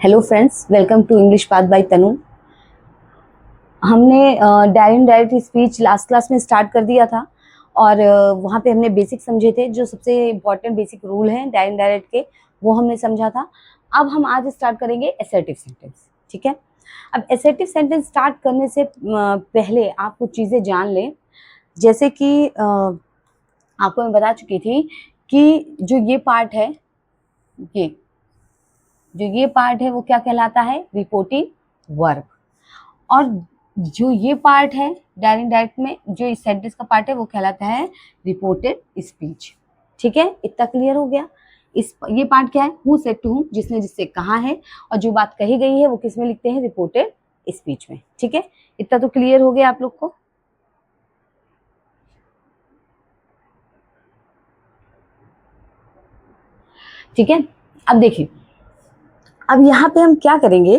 Hello friends, welcome to English path by Tanu. हमने direct direct speech last class में start कर दिया था और वहाँ पे हमने बेसिक समझे थे। जो सबसे इम्पॉर्टेंट बेसिक रूल हैं डायरेक्ट डायरेक्ट के, वो हमने समझा था। अब हम आज स्टार्ट करेंगे असर्टिव सेंटेंस। ठीक है, अब असर्टिव सेंटेंस स्टार्ट करने से पहले आप कुछ चीज़ें जान लें। जैसे कि आपको मैं बता चुकी थी कि जो ये पार्ट है, ये पार्ट है वो क्या कहलाता है? रिपोर्टिव वर्ब। और जो ये पार्ट है डायरेक्ट डायरेक्ट में, जो इस सेंटेंस का पार्ट है वो कहलाता है रिपोर्टेड स्पीच। ठीक है, इतना क्लियर हो गया। ये पार्ट क्या है? हु सेड टू हुम, जिसने जिससे कहा है, और जो बात कही गई है वो किस में लिखते हैं? रिपोर्टेड स्पीच में। ठीक है, इतना तो क्लियर हो गया आप लोग को। ठीक है, अब देखिए, अब यहाँ पे हम क्या करेंगे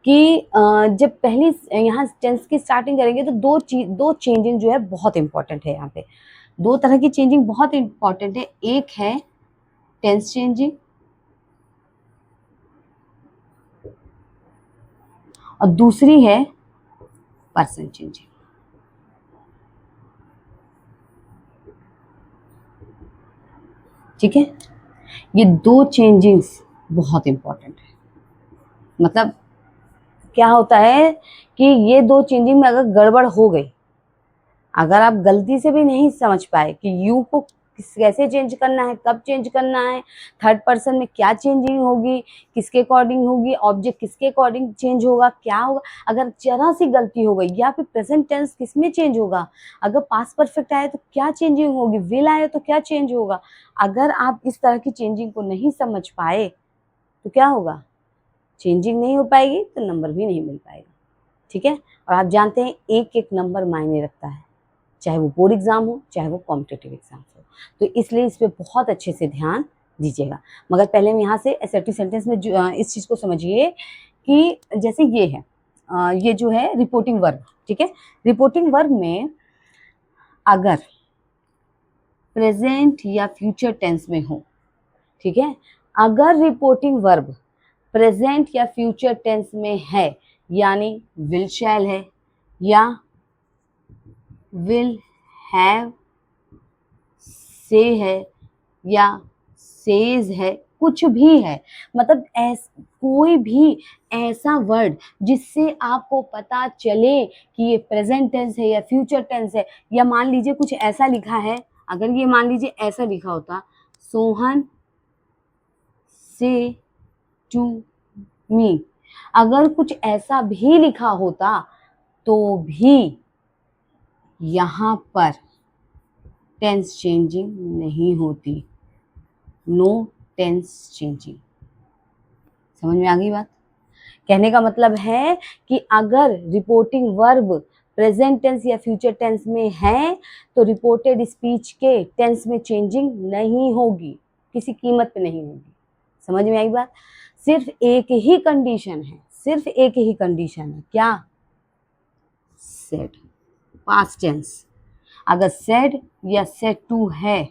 कि जब पहली यहाँ टेंस की स्टार्टिंग करेंगे तो दो चेंजिंग जो है बहुत इंपॉर्टेंट है। यहाँ पे दो तरह की चेंजिंग बहुत इंपॉर्टेंट है। एक है टेंस चेंजिंग और दूसरी है पर्सन चेंजिंग। ठीक है, ये दो चेंजिंग्स बहुत इंपॉर्टेंट है। मतलब क्या होता है कि ये दो चेंजिंग में अगर गड़बड़ हो गई, अगर आप गलती से भी नहीं समझ पाए कि यू को कैसे चेंज करना है, कब चेंज करना है, थर्ड पर्सन में क्या चेंजिंग होगी, किसके अकॉर्डिंग होगी, ऑब्जेक्ट किसके अकॉर्डिंग चेंज होगा, क्या होगा, अगर जरा सी गलती हो गई, या फिर प्रेजेंट टेंस किस में चेंज होगा, अगर पास्ट परफेक्ट आए तो क्या चेंजिंग होगी, विल आए तो क्या चेंज होगा, अगर आप इस तरह की चेंजिंग को नहीं समझ पाए तो क्या होगा? चेंजिंग नहीं हो पाएगी तो नंबर भी नहीं मिल पाएगा। ठीक है, और आप जानते हैं एक एक नंबर मायने रखता है, चाहे वो बोर्ड एग्जाम हो, चाहे वो कॉम्पिटिटिव एग्जाम हो। तो इसलिए इस पे बहुत अच्छे से ध्यान दीजिएगा। मगर पहले हम यहाँ से असर्टिव सेंटेंस में इस चीज़ को समझिए कि जैसे ये है, ये जो है रिपोर्टिंग वर्ब। ठीक है, रिपोर्टिंग वर्ब में अगर प्रेजेंट या फ्यूचर टेंस में हो, ठीक है, अगर रिपोर्टिंग वर्ब प्रेजेंट या फ्यूचर टेंस में है, यानी विल शैल है, या विल हैव से है, या सेज है, कुछ भी है, मतलब कोई भी ऐसा वर्ड जिससे आपको पता चले कि ये प्रेजेंट टेंस है या फ्यूचर टेंस है, या मान लीजिए कुछ ऐसा लिखा है, अगर ये मान लीजिए ऐसा लिखा होता, सोहन से टू मी, अगर कुछ ऐसा भी लिखा होता तो भी यहाँ पर टेंस चेंजिंग नहीं होती, नो टेंस चेंजिंग। समझ में आ गई बात? कहने का मतलब है कि अगर रिपोर्टिंग वर्ब प्रेजेंट टेंस या फ्यूचर टेंस में है तो रिपोर्टेड स्पीच के टेंस में चेंजिंग नहीं होगी, किसी कीमत पे नहीं होगी। समझ में आई बात? सिर्फ एक ही कंडीशन है, सिर्फ एक ही कंडीशन है, क्या? Said, past tense. अगर सेड या सेड टू है,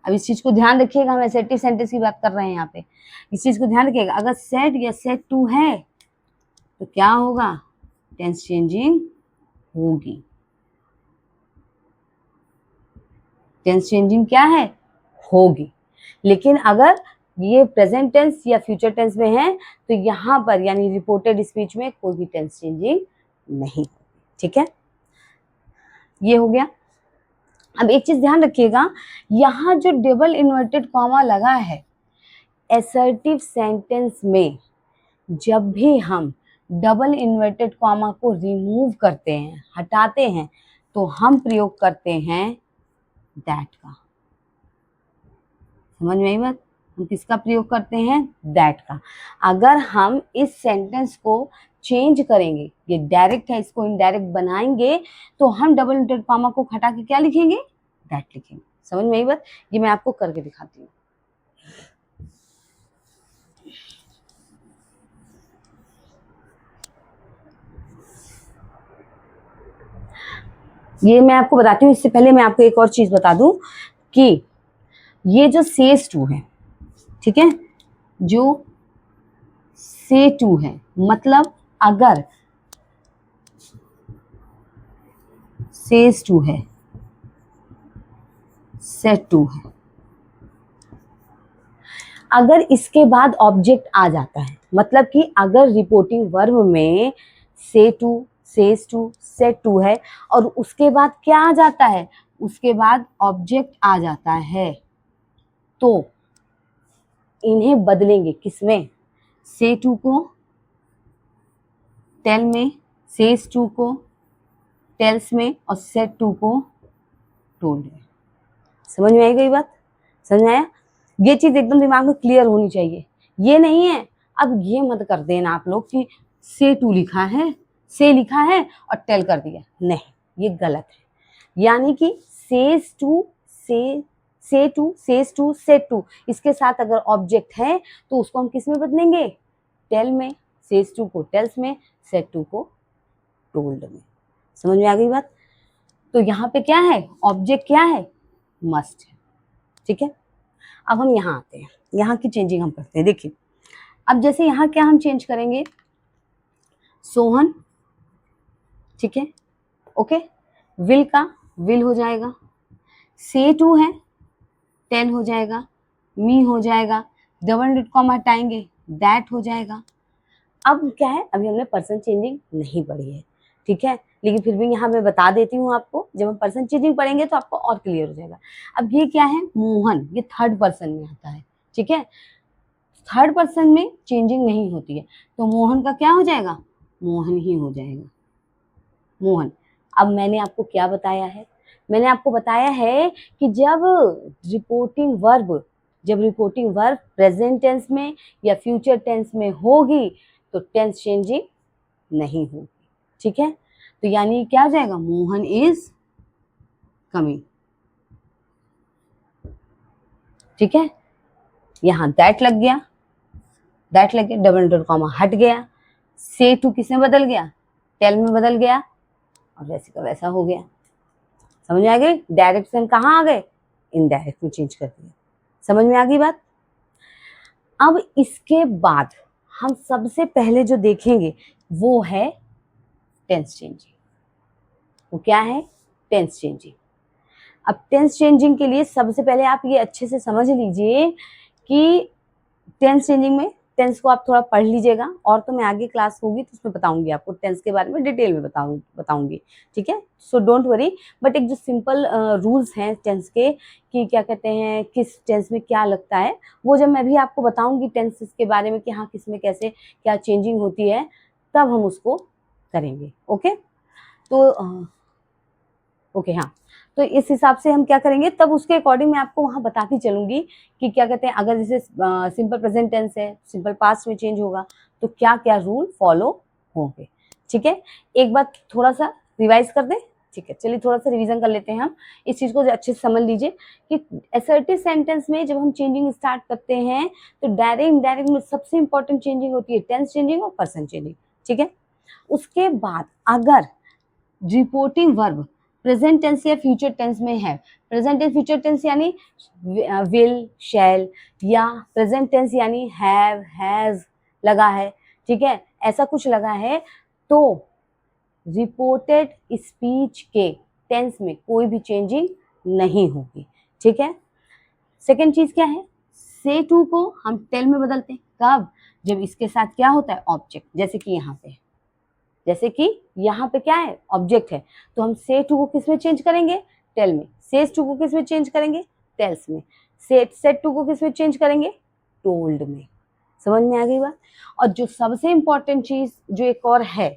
अब इस चीज को ध्यान रखिएगा, हम असर्टिव सेंटेंस की बात कर रहे हैं यहाँ पे, इस चीज को ध्यान रखिएगा। अगर सेड या सेड टू है तो क्या होगा? टेंस चेंजिंग होगी। टेंस चेंजिंग क्या है? होगी। लेकिन अगर ये प्रेजेंट टेंस या फ्यूचर टेंस में है तो यहाँ पर यानी रिपोर्टेड स्पीच में कोई भी टेंस चेंजिंग नहीं होगी। ठीक है, ये हो गया। अब एक चीज ध्यान रखिएगा, यहाँ जो डबल इन्वर्टेड कॉमा लगा है असर्टिव सेंटेंस में, जब भी हम डबल इन्वर्टेड कॉमा को रिमूव करते हैं, हटाते हैं, तो हम प्रयोग करते हैं दैट का। समझ में आई बात? हम किसका प्रयोग करते हैं? दैट का। अगर हम इस सेंटेंस को चेंज करेंगे, ये डायरेक्ट है, इसको इनडायरेक्ट बनाएंगे, तो हम डबल इन्वर्टेड कॉमा को हटा के क्या लिखेंगे? दैट लिखेंगे। समझ में आई बात? ये मैं आपको करके दिखाती हूँ। ये मैं आपको बताती हूँ। इससे पहले मैं आपको एक और चीज बता दूं कि ये जो सेज टू है, ठीक है, जो से टू है, मतलब अगर सेज टू है, सेट टू है, अगर इसके बाद ऑब्जेक्ट आ जाता है, मतलब कि अगर रिपोर्टिंग वर्ब में say to, says to, said to है और उसके बाद क्या आ जाता है, उसके बाद ऑब्जेक्ट आ जाता है, तो इन्हें बदलेंगे किसमें, से टू को टेल में, सेज टू को टेल्स में और सेट टू को टोल्ड में। समझ में आई गई बात, समझ में आया? ये चीज एकदम दिमाग में क्लियर होनी चाहिए। ये नहीं है अब ये मत कर देना आप लोग कि से टू लिखा है, से लिखा है और टेल कर दिया, नहीं, ये गलत है। यानी कि says to, say to, says to, said to, इसके साथ अगर ऑब्जेक्ट है तो उसको हम किस में बदलेंगे, टेल में, सेज टू को टेल्स में, सेट टू को टोल्ड में। समझ में आ गई बात? तो यहाँ पे क्या है, ऑब्जेक्ट क्या है, मस्ट है। ठीक है, अब हम यहाँ आते हैं, यहाँ की चेंजिंग हम करते हैं। देखिए अब जैसे यहाँ क्या हम चेंज करेंगे, सोहन, ठीक है, ओके, विल का विल हो जाएगा, से टू है टेल हो जाएगा, मी हो जाएगा, डबल डॉट कॉमा हटाएंगे, दैट हो जाएगा। अब क्या है, अभी हमने पर्सन चेंजिंग नहीं पढ़ी है, ठीक है, लेकिन फिर भी यहाँ मैं बता देती हूँ आपको, जब हम पर्सन चेंजिंग पढ़ेंगे तो आपको और क्लियर हो जाएगा। अब ये क्या है, मोहन, ये थर्ड पर्सन में आता है, ठीक है, थर्ड पर्सन में चेंजिंग नहीं होती है, तो मोहन का क्या हो जाएगा, मोहन ही हो जाएगा, मोहन। अब मैंने आपको क्या बताया है, मैंने आपको बताया है कि जब रिपोर्टिंग वर्ब प्रेजेंट टेंस में या फ्यूचर टेंस में होगी तो टेंस चेंजिंग नहीं होगी, ठीक है, तो यानी क्या हो जाएगा, मोहन इज कमिंग, ठीक है, यहाँ दैट लग गया, डबल डॉट कॉमा हट गया, से टू किसमें बदल गया, टेल में बदल गया और वैसे का वैसा हो गया। समझ में आ गई, डायरेक्शन कहाँ आ गए, इनडायरेक्ट में चेंज कर दिया। समझ में आ गई बात? अब इसके बाद हम सबसे पहले जो देखेंगे वो है टेंस चेंजिंग। वो क्या है, टेंस चेंजिंग। अब टेंस चेंजिंग के लिए सबसे पहले आप ये अच्छे से समझ लीजिए कि टेंस चेंजिंग में टेंस को आप थोड़ा पढ़ लीजिएगा, और तो मैं आगे क्लास होगी तो उसमें बताऊंगी आपको, टेंस के बारे में डिटेल में बताऊंगी, ठीक है, सो डोंट वरी। बट एक जो सिंपल रूल्स हैं टेंस के कि क्या कहते हैं, किस टेंस में क्या लगता है, वो जब मैं भी आपको बताऊंगी टेंसेस के बारे में कि हाँ किस में कैसे क्या चेंजिंग होती है, तब हम उसको करेंगे। ओके, तो ओके, हाँ, तो इस हिसाब से हम क्या करेंगे, तब उसके अकॉर्डिंग मैं आपको वहाँ बताती चलूंगी कि क्या कहते हैं, अगर जैसे सिंपल प्रेजेंट टेंस है, सिंपल पास्ट में चेंज होगा तो क्या क्या रूल फॉलो होंगे। ठीक है, एक बार थोड़ा सा रिवाइज कर दे, ठीक है, चलिए थोड़ा सा रिवीजन कर लेते हैं हम, इस चीज को अच्छे से समझ लीजिए कि असर्टिव सेंटेंस में जब हम चेंजिंग स्टार्ट करते हैं तो डायरेक्ट इनडायरेक्ट में सबसे इंपॉर्टेंट चेंजिंग होती है टेंस चेंजिंग और पर्सन चेंजिंग, ठीक है। उसके बाद अगर रिपोर्टिंग वर्ब प्रेजेंट टेंस या फ्यूचर टेंस में है, प्रेजेंट टेंस फ्यूचर टेंस यानी विल, शैल, या प्रेजेंट टेंस यानी हैव, हैज लगा है, ठीक है, ऐसा कुछ लगा है, तो रिपोर्टेड स्पीच के टेंस में कोई भी चेंजिंग नहीं होगी, ठीक है। सेकेंड चीज क्या है, से टू को हम टेल में बदलते हैं, कब, जब इसके साथ क्या होता है, ऑब्जेक्ट, जैसे कि यहाँ पे, जैसे कि यहाँ पे क्या है, ऑब्जेक्ट है, तो हम से टू को किस में चेंज करेंगे, टेल में, सेज टू को किस में चेंज करेंगे, टेल्स में, सेट टू को किस में चेंज करेंगे, टोल्ड में। समझ में आ गई बात? और जो सबसे इंपॉर्टेंट चीज जो एक और है,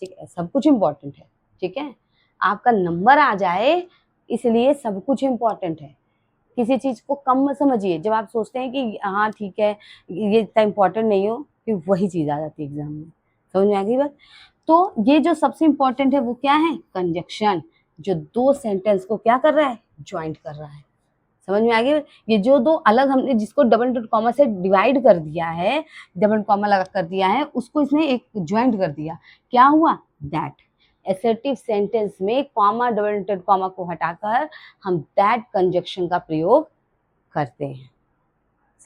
ठीक है, सब कुछ इंपॉर्टेंट है, ठीक है, आपका नंबर आ जाए इसलिए सब कुछ इंपॉर्टेंट है, किसी चीज को कम मत समझिए, जब आप सोचते हैं कि हाँ ठीक है ये इतना इंपॉर्टेंट नहीं हो, फिर वही चीज आ जाती है एग्जाम में। समझ में आ गई बात? तो ये जो सबसे इंपॉर्टेंट है वो क्या है, कंजक्शन, जो दो सेंटेंस को क्या कर रहा है, ज्वाइंट कर रहा है। समझ में आ गई? ये जो दो अलग हमने जिसको डबल डॉट कॉमा से डिवाइड कर दिया है, डबल कॉमा लगा कर दिया है, उसको इसने एक ज्वाइंट कर दिया, क्या हुआ, दैट। असर्टिव सेंटेंस में कॉमा डबल डॉट कॉमा को हटाकर हम दैट कंजक्शन का प्रयोग करते हैं।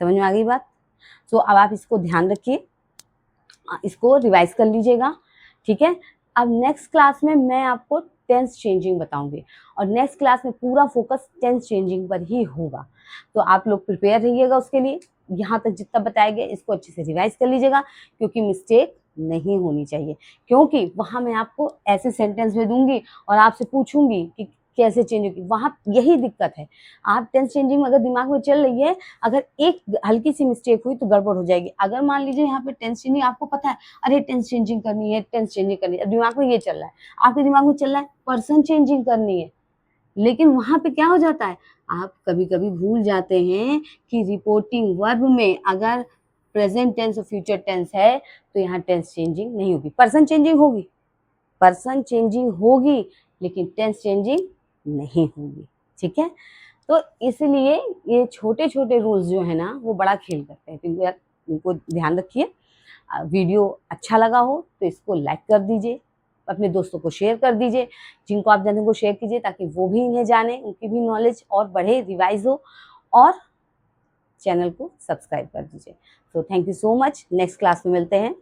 समझ में आ गई बात? तो अब आप इसको ध्यान रखिए, इसको रिवाइज कर लीजिएगा, ठीक है। अब नेक्स्ट क्लास में मैं आपको टेंस चेंजिंग बताऊंगी और नेक्स्ट क्लास में पूरा फोकस टेंस चेंजिंग पर ही होगा। तो आप लोग प्रिपेयर रहिएगा उसके लिए। यहाँ तक जितना बताया गया इसको अच्छे से रिवाइज कर लीजिएगा, क्योंकि मिस्टेक नहीं होनी चाहिए। क्योंकि वहाँ मैं आपको ऐसे सेंटेंस में दूंगी और आपसे पूछूंगी कि कैसे चेंज होगी, वहाँ यही दिक्कत है। आप टेंस चेंजिंग अगर दिमाग में चल रही है, अगर एक हल्की सी मिस्टेक हुई तो गड़बड़ हो जाएगी। अगर मान लीजिए यहाँ पे टेंस चेंजिंग आपको पता है, अरे टेंस चेंजिंग करनी है, टेंस चेंजिंग करनी है, दिमाग में ये चल रहा है, आपके दिमाग में चल रहा है पर्सन चेंजिंग करनी है, लेकिन वहां पे क्या हो जाता है, आप कभी कभी भूल जाते हैं कि रिपोर्टिंग वर्ब में अगर प्रेजेंट टेंस और फ्यूचर टेंस है तो यहाँ टेंस चेंजिंग नहीं होगी, पर्सन चेंजिंग होगी, पर्सन चेंजिंग होगी लेकिन टेंस चेंजिंग नहीं होगी, ठीक है। तो इसलिए ये छोटे छोटे रूल्स जो है ना वो बड़ा खेल करते हैं, तो यार इनको ध्यान रखिए। वीडियो अच्छा लगा हो तो इसको लाइक कर दीजिए, अपने दोस्तों को शेयर कर दीजिए, जिनको आप जानते हैं उनको शेयर कीजिए ताकि वो भी इन्हें जाने, उनकी भी नॉलेज और बढ़े, रिवाइज हो। और चैनल को सब्सक्राइब कर दीजिए। तो thank you so much, next class में मिलते हैं।